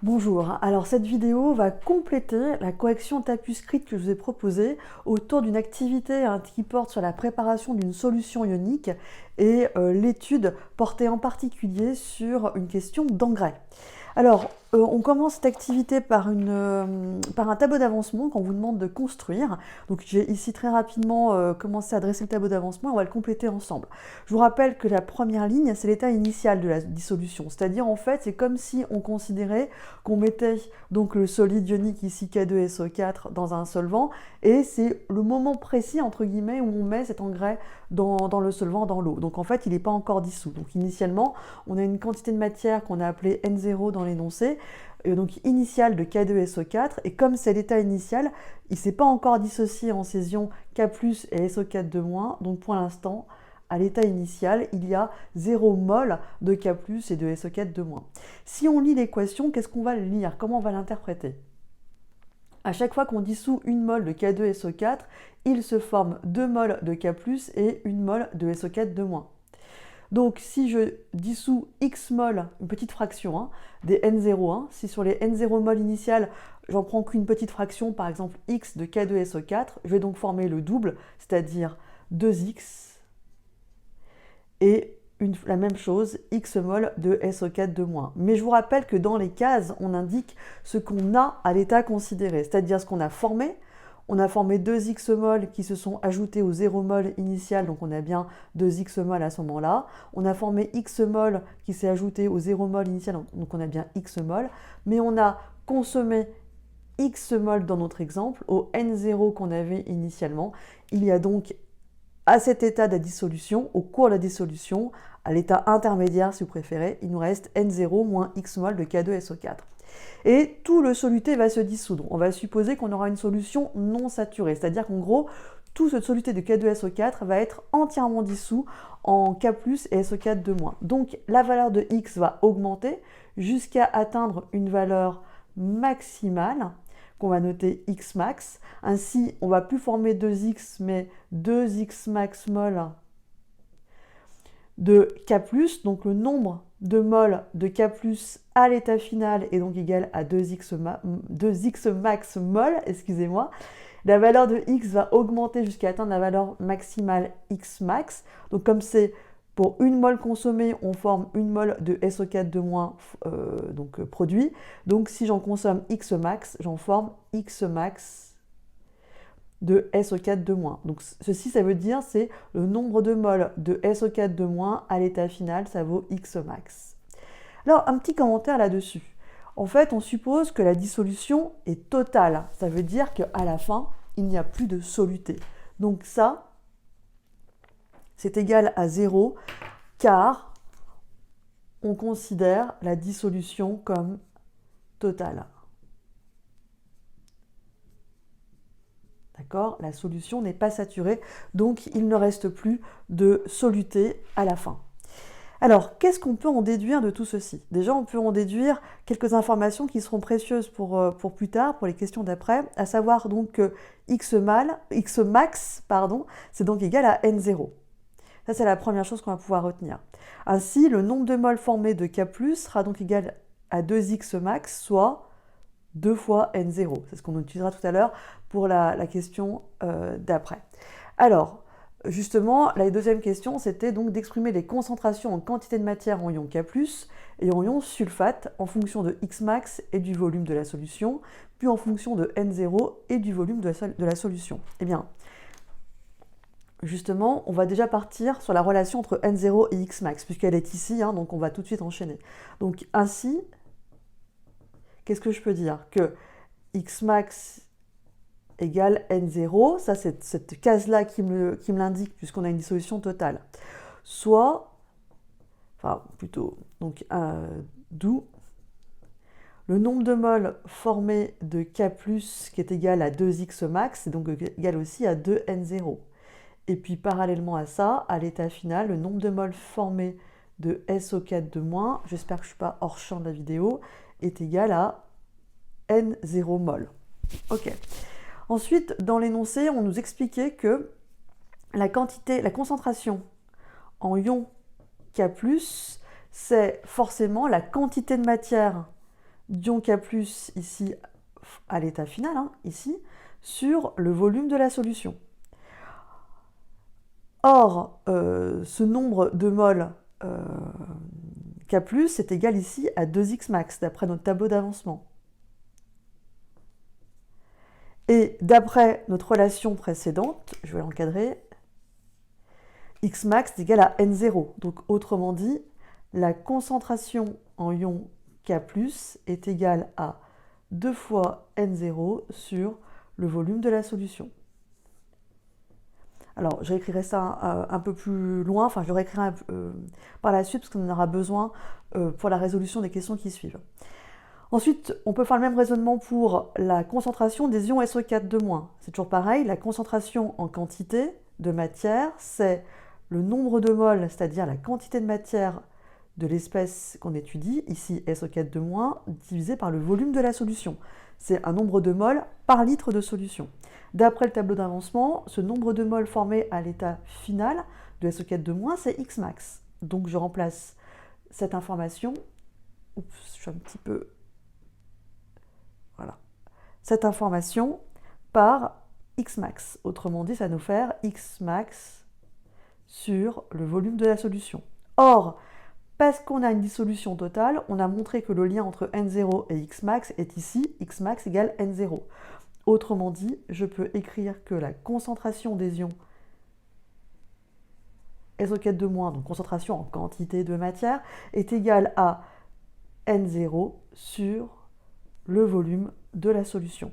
Bonjour, alors cette vidéo va compléter la correction tapuscrite que je vous ai proposée autour d'une activité qui porte sur la préparation d'une solution ionique et l'étude portée en particulier sur une question d'engrais. Alors, on commence cette activité par un tableau d'avancement qu'on vous demande de construire. Donc j'ai ici très rapidement commencé à dresser le tableau d'avancement et on va le compléter ensemble. Je vous rappelle que la première ligne, c'est l'état initial de la dissolution. C'est-à-dire, en fait, c'est comme si on considérait qu'on mettait donc le solide ionique ici K2SO4 dans un solvant et c'est le moment précis, entre guillemets, où on met cet engrais dans le solvant, dans l'eau. Donc en fait, il n'est pas encore dissous. Donc initialement, on a une quantité de matière qu'on a appelée N0 dans l'énoncé, donc initiale de K2SO4, et comme c'est l'état initial, il ne s'est pas encore dissocié en ces ions K+, et SO4-, donc pour l'instant, à l'état initial, il y a 0 mol de K+, et de SO4-. Si on lit l'équation, qu'est-ce qu'on va lire? Comment on va l'interpréter? À chaque fois qu'on dissout une mol de K2SO4, il se forme 2 mols de K+, et 1 mol de SO4-. Donc si je dissous X mol, une petite fraction, des N0, si sur les N0 mol initiales, j'en prends qu'une petite fraction, par exemple X de K2SO4, je vais donc former le double, c'est-à-dire 2X, et la même chose, X mol de SO4-. Mais je vous rappelle que dans les cases, on indique ce qu'on a à l'état considéré, c'est-à-dire ce qu'on a formé. On a formé 2 X mol qui se sont ajoutés au 0 mol initial, donc on a bien 2 X mol à ce moment-là. On a formé X mol qui s'est ajouté au 0 mol initial, donc on a bien X mol. Mais on a consommé X mol dans notre exemple, au N0 qu'on avait initialement. Il y a donc à cet état de la dissolution, au cours de la dissolution, à l'état intermédiaire si vous préférez, il nous reste N0 moins X mol de K2SO4. Et tout le soluté va se dissoudre. On va supposer qu'on aura une solution non saturée, c'est-à-dire qu'en gros, tout ce soluté de K2SO4 va être entièrement dissous en K+, et SO4-. Donc la valeur de X va augmenter jusqu'à atteindre une valeur maximale qu'on va noter X max. Ainsi, on ne va plus former 2X, mais 2X max mol de K+, donc le nombre de moles de K+, à l'état final est donc égal à 2X max mol, excusez-moi. La valeur de X va augmenter jusqu'à atteindre la valeur maximale X max. Donc comme c'est pour une mol consommée, on forme une mol de SO4-, donc produit. Donc si j'en consomme X max, j'en forme X max de SO4-. Donc ceci, ça veut dire, c'est le nombre de moles de SO4-, à l'état final, ça vaut X max. Alors, un petit commentaire là-dessus. En fait, on suppose que la dissolution est totale. Ça veut dire qu'à la fin, il n'y a plus de soluté. Donc ça, c'est égal à 0, car on considère la dissolution comme totale. D'accord? La solution n'est pas saturée, donc il ne reste plus de soluté à la fin. Alors, qu'est-ce qu'on peut en déduire de tout ceci? Déjà, on peut en déduire quelques informations qui seront précieuses pour plus tard, pour les questions d'après, à savoir donc que X max, c'est donc égal à N0. Ça, c'est la première chose qu'on va pouvoir retenir. Ainsi, le nombre de moles formés de K+, sera donc égal à 2X max, soit 2 fois N0. C'est ce qu'on utilisera tout à l'heure pour la question d'après. Alors, justement, la deuxième question, c'était donc d'exprimer les concentrations en quantité de matière en ion K+, et en ion sulfate en fonction de X max et du volume de la solution, puis en fonction de N0 et du volume de la solution. Eh bien, justement, on va déjà partir sur la relation entre N0 et X max, puisqu'elle est ici, donc on va tout de suite enchaîner. Donc ainsi, qu'est-ce que je peux dire? Que X max égale N0, ça c'est cette case-là qui me l'indique puisqu'on a une dissolution totale. Soit, enfin plutôt, donc d'où le nombre de moles formés de K+, qui est égal à 2X max, c'est donc égal aussi à 2N0. Et puis parallèlement à ça, à l'état final, le nombre de moles formés de SO4-, j'espère que je ne suis pas hors champ de la vidéo, est égal à N0 mol. Ok. Ensuite, dans l'énoncé, on nous expliquait que la concentration en ion K+, c'est forcément la quantité de matière d'ion K+, ici, à l'état final, hein, ici, sur le volume de la solution. Or, ce nombre de moles K+, est égal ici à 2x max, d'après notre tableau d'avancement. Et d'après notre relation précédente, je vais l'encadrer, x max est égal à n0. Donc, autrement dit, la concentration en ion K+, est égale à 2 fois n0 sur le volume de la solution. Alors, je réécrirai ça un peu plus loin, enfin, je le réécrirai par la suite, parce qu'on en aura besoin pour la résolution des questions qui suivent. Ensuite, on peut faire le même raisonnement pour la concentration des ions SO4-. C'est toujours pareil, la concentration en quantité de matière, c'est le nombre de moles, c'est-à-dire la quantité de matière de l'espèce qu'on étudie, ici SO4-, divisé par le volume de la solution. C'est un nombre de moles par litre de solution. D'après le tableau d'avancement, ce nombre de moles formé à l'état final de SO4-, c'est X max. Donc je remplace cette information, oups, je suis un petit peu... Voilà. Cette information par X max. Autrement dit, ça va nous faire X max sur le volume de la solution. Or, parce qu'on a une dissolution totale, on a montré que le lien entre N0 et X max est ici, X max égale N0. Autrement dit, je peux écrire que la concentration des ions SO4-, donc concentration en quantité de matière, est égale à N0 sur le volume de la solution.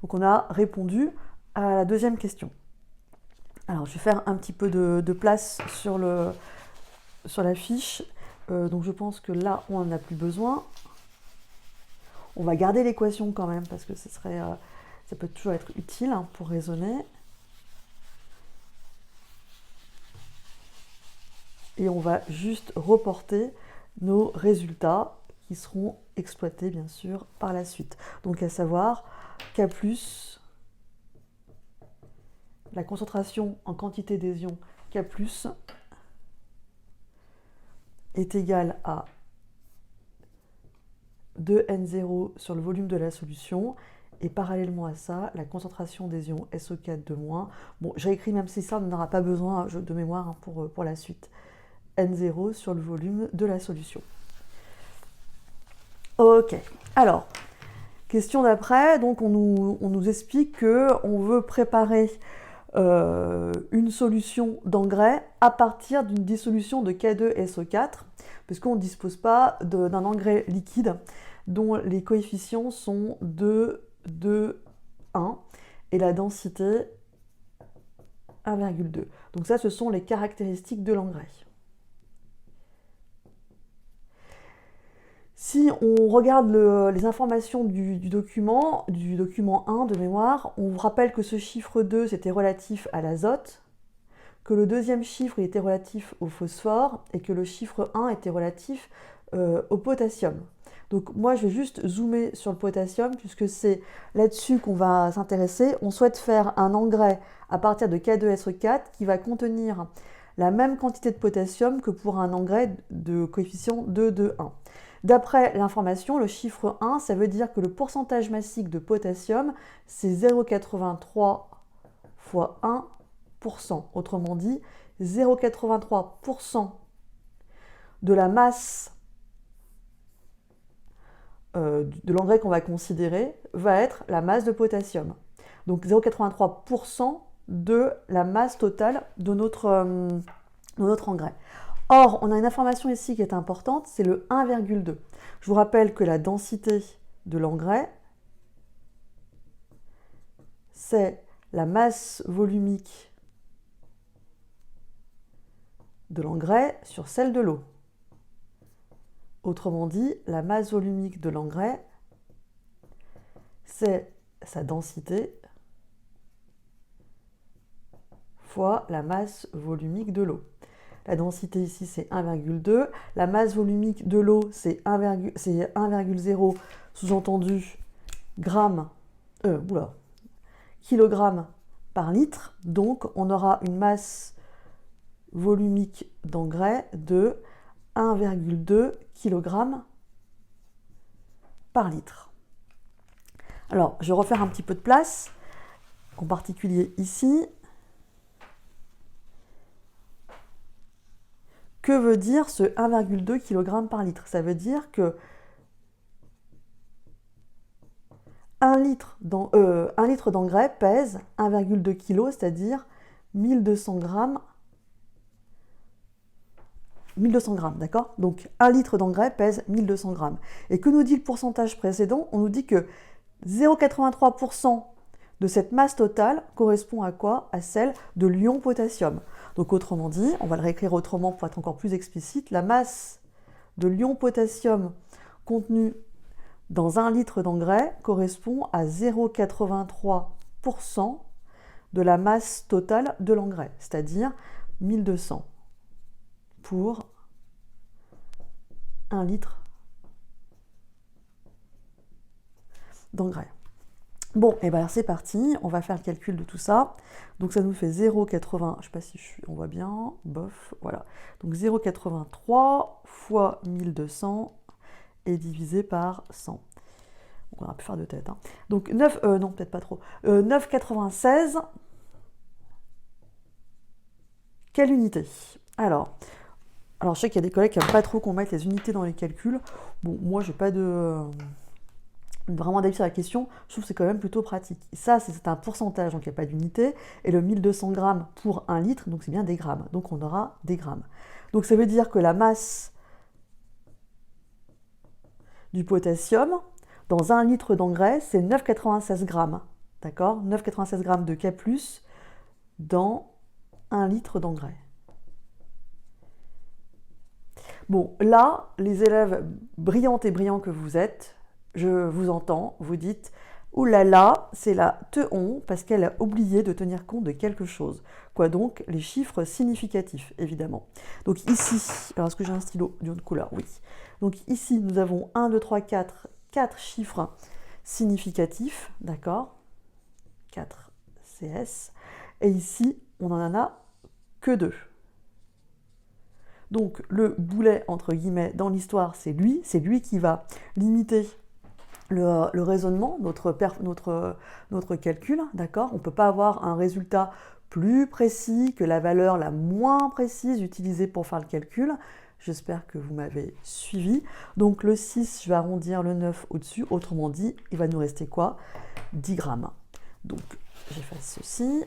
Donc on a répondu à la deuxième question. Alors je vais faire un petit peu de place sur la fiche. Donc je pense que là on n'en a plus besoin. On va garder l'équation quand même parce que ça peut toujours être utile hein, pour raisonner. Et on va juste reporter nos résultats qui seront exploités bien sûr par la suite. Donc à savoir K+, la concentration en quantité des ions K+, est égale à 2N0 sur le volume de la solution. Et parallèlement à ça, la concentration des ions SO4-. Bon, j'ai écrit même si ça, on n'en aura pas besoin de mémoire hein, pour la suite. N0 sur le volume de la solution. Ok, alors, question d'après, donc on nous explique qu'on veut préparer une solution d'engrais à partir d'une dissolution de K2SO4, puisqu'on ne dispose pas d'un engrais liquide dont les coefficients sont 2, 2, 1, et la densité 1,2. Donc ça, ce sont les caractéristiques de l'engrais. Si on regarde les informations du document 1 de mémoire, on vous rappelle que ce chiffre 2, c'était relatif à l'azote, que le deuxième chiffre était relatif au phosphore et que le chiffre 1 était relatif au potassium. Donc moi, je vais juste zoomer sur le potassium puisque c'est là-dessus qu'on va s'intéresser. On souhaite faire un engrais à partir de K2SO4 qui va contenir la même quantité de potassium que pour un engrais de coefficient 2, 2, 1. D'après l'information, le chiffre 1, ça veut dire que le pourcentage massique de potassium, c'est 0,83 fois 1%. Autrement dit, 0,83% de la masse de l'engrais qu'on va considérer va être la masse de potassium. Donc 0,83% de la masse totale de notre engrais. Or, on a une information ici qui est importante, c'est le 1,2. Je vous rappelle que la densité de l'engrais, c'est la masse volumique de l'engrais sur celle de l'eau. Autrement dit, la masse volumique de l'engrais, c'est sa densité fois la masse volumique de l'eau. La densité ici, c'est 1,2. La masse volumique de l'eau, c'est 1,0, sous-entendu kilogramme par litre. Donc, on aura une masse volumique d'engrais de 1,2 kg par litre. Alors, je vais refaire un petit peu de place, en particulier ici. Que veut dire ce 1,2 kg par litre? Ça veut dire que 1 litre d'engrais pèse 1,2 kg, c'est-à-dire 1200 grammes. 1200 grammes, d'accord? Donc 1 litre d'engrais pèse 1200 grammes. Et que nous dit le pourcentage précédent? On nous dit que 0,83% de cette masse totale correspond à quoi? À celle de l'ion potassium. Donc autrement dit, on va le réécrire autrement pour être encore plus explicite, la masse de l'ion potassium contenu dans 1 litre d'engrais correspond à 0,83% de la masse totale de l'engrais, c'est-à-dire 1200 pour 1 litre d'engrais. Bon, et bien c'est parti, on va faire le calcul de tout ça. Donc ça nous fait 0,80, je sais pas si on voit bien, bof, voilà. Donc 0,83 fois 1200 est divisé par 100. Donc on aura pu faire de tête. Hein. Donc 9, non peut-être pas trop, 9,96, quelle unité? Alors je sais qu'il y a des collègues qui n'aiment pas trop qu'on mette les unités dans les calculs. Bon, moi j'ai pas vraiment d'avis sur la question, je trouve que c'est quand même plutôt pratique. Et ça, c'est un pourcentage, donc il n'y a pas d'unité, et le 1200 grammes pour 1 litre, donc c'est bien des grammes, donc on aura des grammes. Donc ça veut dire que la masse du potassium, dans 1 litre d'engrais, c'est 9,96 grammes, d'accord? 9,96 grammes de K+, dans 1 litre d'engrais. Bon, là, les élèves brillantes et brillants que vous êtes, je vous entends, vous dites « Ouh là là, c'est la Teon parce qu'elle a oublié de tenir compte de quelque chose. » Quoi donc? Les chiffres significatifs, évidemment. Donc ici, alors est-ce que j'ai un stylo d'une autre couleur? Oui. Donc ici, nous avons 1, 2, 3, 4 chiffres significatifs, d'accord? 4 CS. Et ici, on n'en a que 2. Donc le boulet, entre guillemets, dans l'histoire, c'est lui qui va limiter le raisonnement, notre calcul, d'accord? On ne peut pas avoir un résultat plus précis que la valeur la moins précise utilisée pour faire le calcul. J'espère que vous m'avez suivi. Donc le 6, je vais arrondir le 9 au-dessus, autrement dit, il va nous rester quoi? 10 grammes. Donc j'efface ceci.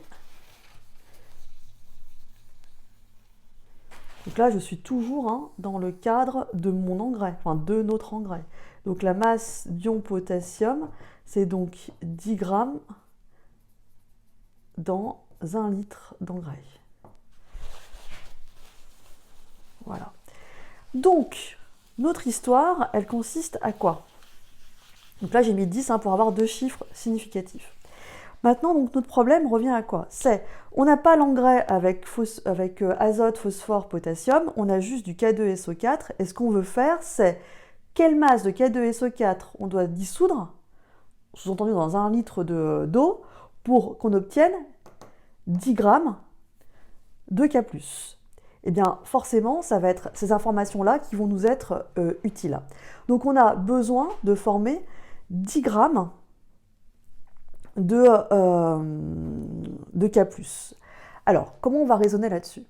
Donc là, je suis toujours dans le cadre de mon engrais, enfin de notre engrais. Donc la masse d'ion potassium, c'est donc 10 grammes dans 1 litre d'engrais. Voilà. Donc, notre histoire, elle consiste à quoi? Donc là, j'ai mis 10 pour avoir 2 chiffres significatifs. Maintenant, donc, notre problème revient à quoi? C'est, on n'a pas l'engrais avec azote, phosphore, potassium, on a juste du K2SO4, et ce qu'on veut faire, c'est quelle masse de K2SO4 on doit dissoudre, sous-entendu dans 1 litre d'eau, pour qu'on obtienne 10 grammes de K+. Eh bien, forcément, ça va être ces informations-là qui vont nous être utiles. Donc, on a besoin de former 10 grammes de K+. Alors, comment on va raisonner là-dessus?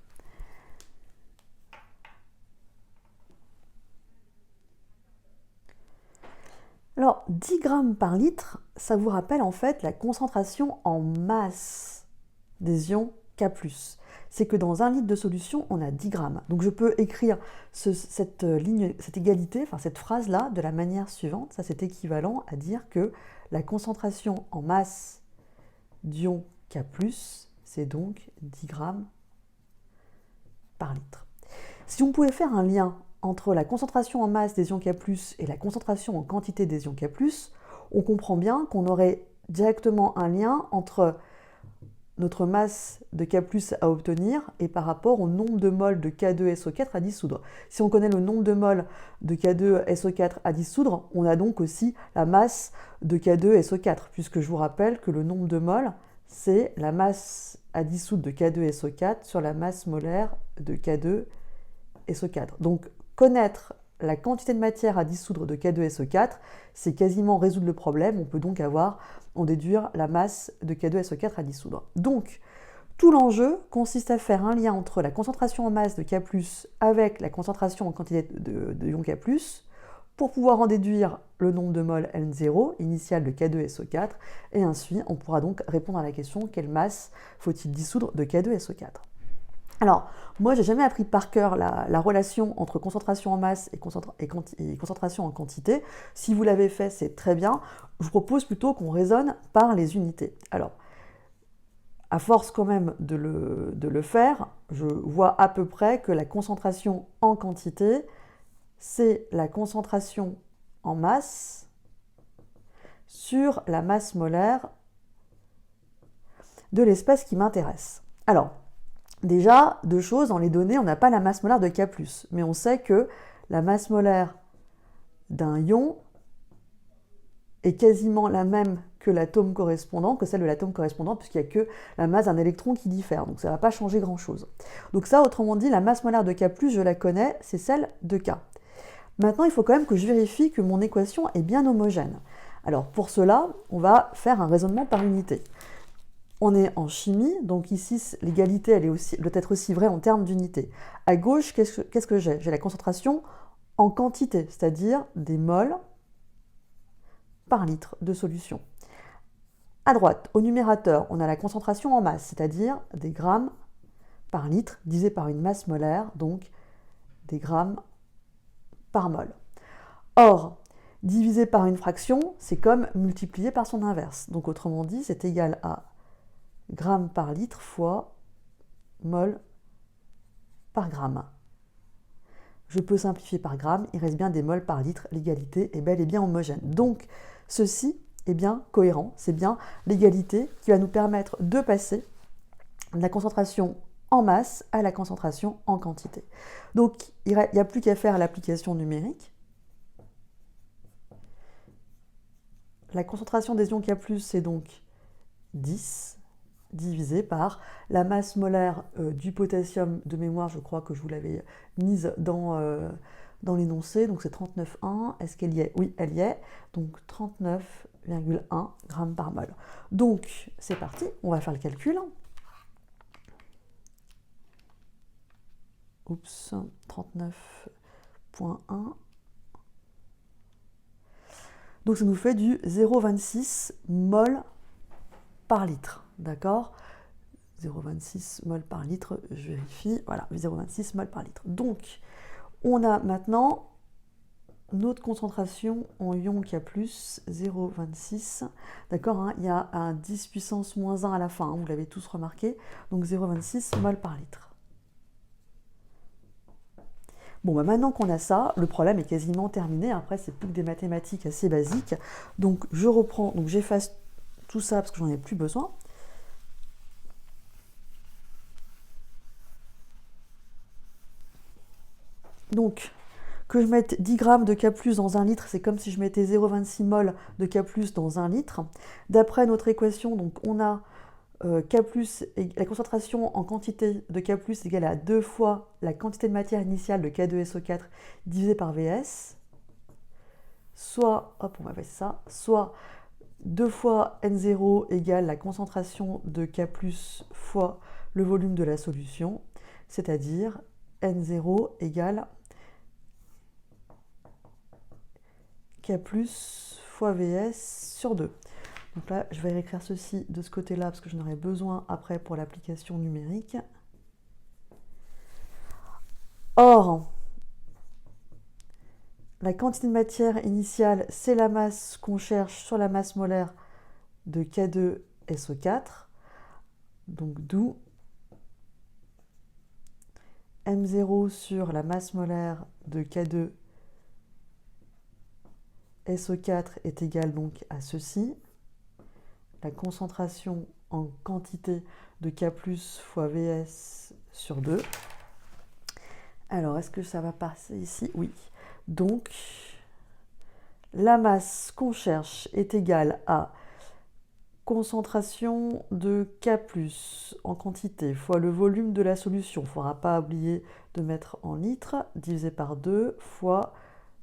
Alors, 10 grammes par litre, ça vous rappelle en fait la concentration en masse des ions K+. C'est que dans 1 litre de solution, on a 10 grammes. Donc je peux écrire cette égalité, enfin cette phrase-là, de la manière suivante. Ça, c'est équivalent à dire que la concentration en masse d'ion K+, c'est donc 10 grammes par litre. Si on pouvait faire un lien entre la concentration en masse des ions K+, et la concentration en quantité des ions K+, on comprend bien qu'on aurait directement un lien entre notre masse de K+ à obtenir et par rapport au nombre de moles de K2SO4 à dissoudre. Si on connaît le nombre de moles de K2SO4 à dissoudre, on a donc aussi la masse de K2SO4, puisque je vous rappelle que le nombre de moles, c'est la masse à dissoudre de K2SO4 sur la masse molaire de K2SO4. Donc, connaître la quantité de matière à dissoudre de K2SO4, c'est quasiment résoudre le problème. On peut donc en déduire la masse de K2SO4 à dissoudre. Donc, tout l'enjeu consiste à faire un lien entre la concentration en masse de K+, avec la concentration en quantité de ion K+, pour pouvoir en déduire le nombre de moles N0, initial de K2SO4, et ainsi on pourra donc répondre à la question quelle masse faut-il dissoudre de K2SO4. Alors, moi j'ai jamais appris par cœur la relation entre concentration en masse et concentration en quantité. Si vous l'avez fait, c'est très bien. Je vous propose plutôt qu'on raisonne par les unités. Alors, à force quand même de le faire, je vois à peu près que la concentration en quantité, c'est la concentration en masse sur la masse molaire de l'espèce qui m'intéresse. Alors, déjà, deux choses, dans les données, on n'a pas la masse molaire de K+, mais on sait que la masse molaire d'un ion est quasiment la même que l'atome correspondant, que celle de l'atome correspondant, puisqu'il n'y a que la masse d'un électron qui diffère, donc ça ne va pas changer grand-chose. Donc ça, autrement dit, la masse molaire de K+, je la connais, c'est celle de K. Maintenant, il faut quand même que je vérifie que mon équation est bien homogène. Alors pour cela, on va faire un raisonnement par unité. On est en chimie, donc ici l'égalité elle doit être aussi vraie en termes d'unité. À gauche, qu'est-ce que j'ai? J'ai la concentration en quantité, c'est-à-dire des moles par litre de solution. À droite, au numérateur, on a la concentration en masse, c'est-à-dire des grammes par litre divisé par une masse molaire, donc des grammes par mol. Or, divisé par une fraction, c'est comme multiplié par son inverse. Donc autrement dit, c'est égal à grammes par litre fois mol par gramme. Je peux simplifier par gramme, il reste bien des mols par litre, l'égalité est bel et bien homogène. Donc ceci est bien cohérent, c'est bien l'égalité qui va nous permettre de passer de la concentration en masse à la concentration en quantité. Donc il n'y a plus qu'à faire l'application numérique. La concentration des ions K+, c'est donc 10 divisé par la masse molaire du potassium de mémoire, je crois que je vous l'avais mise dans l'énoncé, donc c'est 39,1. Est-ce qu'elle y est? Oui, elle y est. Donc 39,1 grammes par mol. Donc c'est parti, on va faire le calcul. Oups, 39,1. Donc ça nous fait du 0,26 mol par litre, d'accord? 0,26 mol par litre, je vérifie, voilà, 0,26 mol par litre. Donc, on a maintenant notre concentration en ion K+, 0,26, d'accord, hein, il y a un 10 puissance moins 1 à la fin, hein, vous l'avez tous remarqué, donc 0,26 mol par litre. Bon, bah maintenant qu'on a ça, le problème est quasiment terminé. Après, c'est plus que des mathématiques assez basiques. Donc, je reprends, donc j'efface tout ça parce que j'en ai plus besoin. Donc, que je mette 10 grammes de K+ dans 1 litre, c'est comme si je mettais 0,26 mol de K+ dans 1 litre. D'après notre équation, donc on a K+, la concentration en quantité de K+ est égale à 2 fois la quantité de matière initiale de K2SO4 divisé par Vs, soit, hop, on va faire ça, soit 2 fois N0 égale la concentration de K+ fois le volume de la solution, c'est-à-dire N0 égale K+ fois Vs sur 2. Donc là, je vais réécrire ceci de ce côté-là parce que j'en aurai besoin après pour l'application numérique. Or, la quantité de matière initiale, c'est la masse qu'on cherche sur la masse molaire de K2SO4. Donc d'où M0 sur la masse molaire de K2SO4 est égale donc à ceci. La concentration en quantité de K+ fois Vs sur 2. Alors, est-ce que ça va passer ici? Oui. Donc, la masse qu'on cherche est égale à concentration de K+ en quantité fois le volume de la solution. Il ne faudra pas oublier de mettre en litres, divisé par 2, fois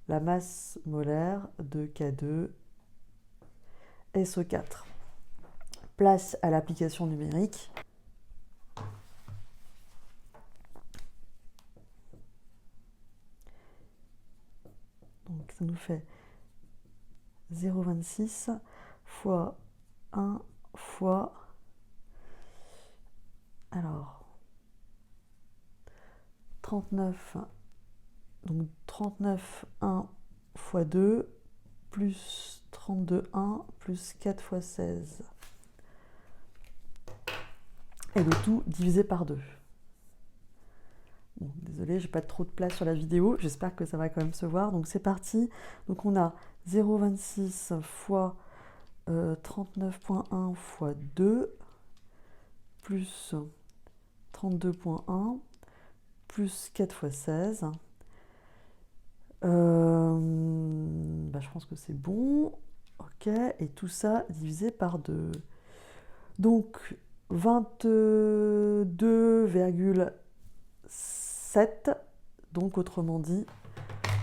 la masse molaire de K2SO4. Place à l'application numérique. Donc ça nous fait 0,26 fois 1 fois, alors 39, donc 39 1 fois 2 plus 32 1 plus 4 fois 16. Et le tout divisé par 2. Bon, désolé, j'ai pas trop de place sur la vidéo, j'espère que ça va quand même se voir. Donc c'est parti. Donc on a 0,26 fois 39,1 fois 2 plus 32,1 plus 4 fois 16. Je pense que c'est bon. Ok, et tout ça divisé par 2. Donc 22,7, donc autrement dit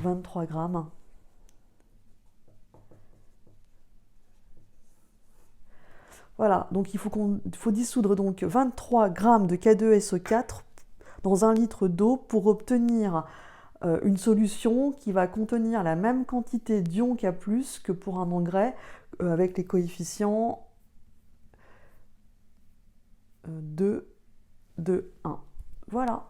23 grammes. Voilà, donc il faut dissoudre donc 23 grammes de K2SO4 dans 1 litre d'eau pour obtenir une solution qui va contenir la même quantité d'ions K+, que pour un engrais avec les coefficients 2, 2, 1. Voilà.